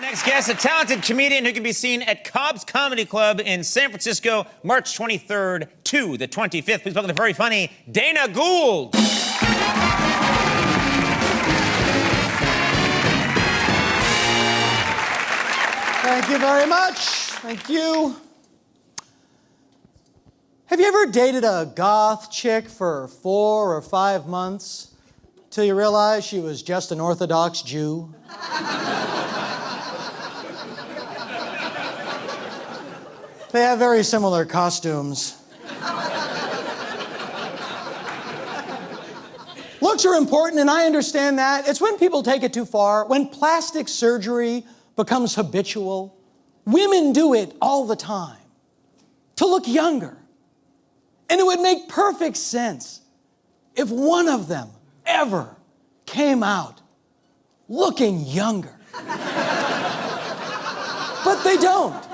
Next guest, a talented comedian who can be seen at Cobb's Comedy Club in San Francisco, March 23rd to the 25th. Please welcome the very funny Dana Gould. Thank you very much. Thank you. Have you ever dated a goth chick for 4 or 5 months till you realize she was just an Orthodox Jew? They have very similar costumes. Looks are important, and I understand that. It's when people take it too far, when plastic surgery becomes habitual. Women do it all the time to look younger. And it would make perfect sense if one of them ever came out looking younger. But they don't.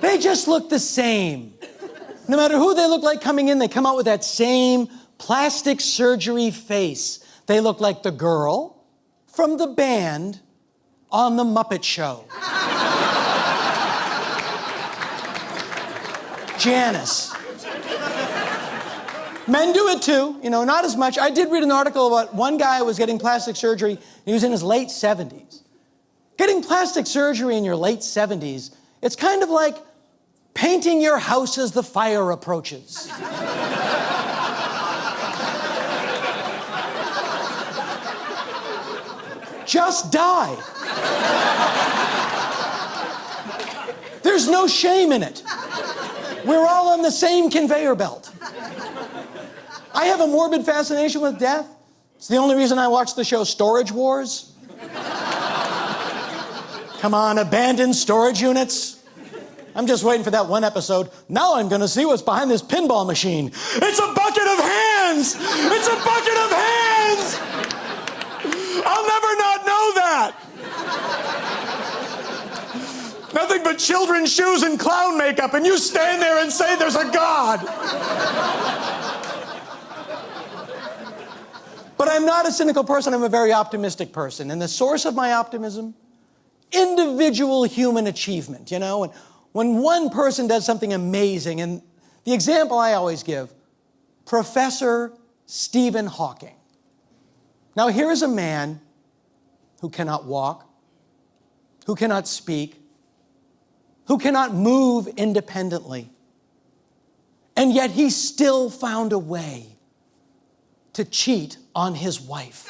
They just look the same. No matter who they look like coming in, they come out with that same plastic surgery face. They look like the girl from the band on The Muppet Show. Janice. Men do it too, not as much. I did read an article about one guy who was getting plastic surgery, and he was in his late 70s. Getting plastic surgery in your late 70s, it's kind of like painting your house as the fire approaches. Just die. There's no shame in it. We're all on the same conveyor belt. I have a morbid fascination with death. It's the only reason I watch the show Storage Wars. Come on, abandoned storage units. I'm just waiting for that one episode. Now I'm gonna see what's behind this pinball machine. It's a bucket of hands! It's a bucket of hands! I'll never not know that! Nothing but children's shoes and clown makeup, and you stand there and say there's a God! But I'm not a cynical person, I'm a very optimistic person. And the source of my optimism? Individual human achievement, When one person does something amazing, and the example I always give, Professor Stephen Hawking. Now here is a man who cannot walk, who cannot speak, who cannot move independently, and yet he still found a way to cheat on his wife.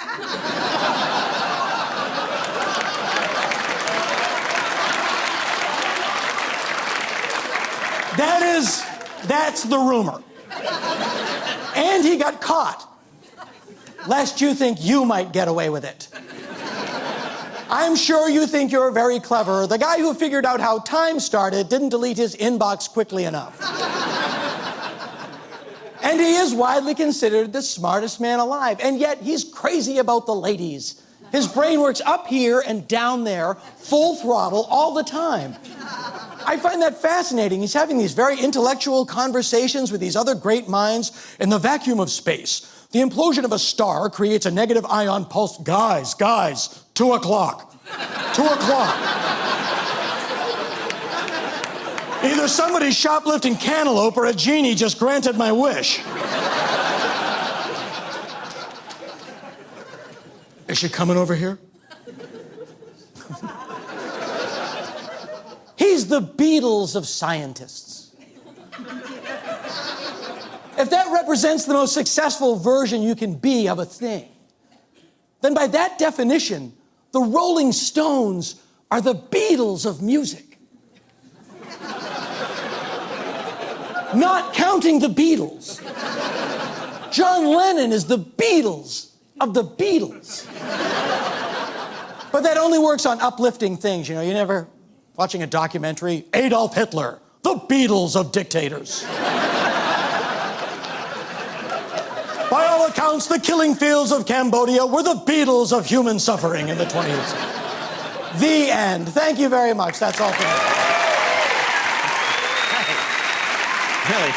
That's the rumor. And he got caught, lest you think you might get away with it. I'm sure you think you're very clever. The guy who figured out how time started didn't delete his inbox quickly enough. And he is widely considered the smartest man alive, and yet he's crazy about the ladies. His brain works up here and down there, full throttle, all the time. I find that fascinating. He's having these very intellectual conversations with these other great minds in the vacuum of space. The implosion of a star creates a negative ion pulse. Guys, 2 o'clock. 2 o'clock. Either somebody's shoplifting cantaloupe or a genie just granted my wish. Is she coming over here? He's the Beatles of scientists. If that represents the most successful version you can be of a thing, then by that definition, the Rolling Stones are the Beatles of music. Not counting the Beatles. John Lennon is the Beatles of the Beatles. But that only works on uplifting things, you never watching a documentary, Adolf Hitler, the Beatles of dictators. By all accounts, the killing fields of Cambodia were the Beatles of human suffering in the 20th century. The end. Thank you very much. That's all for me. Really?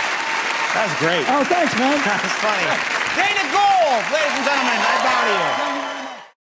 That was great. Oh, thanks, man. That was funny. Dana Gould, ladies and gentlemen, I bow to you.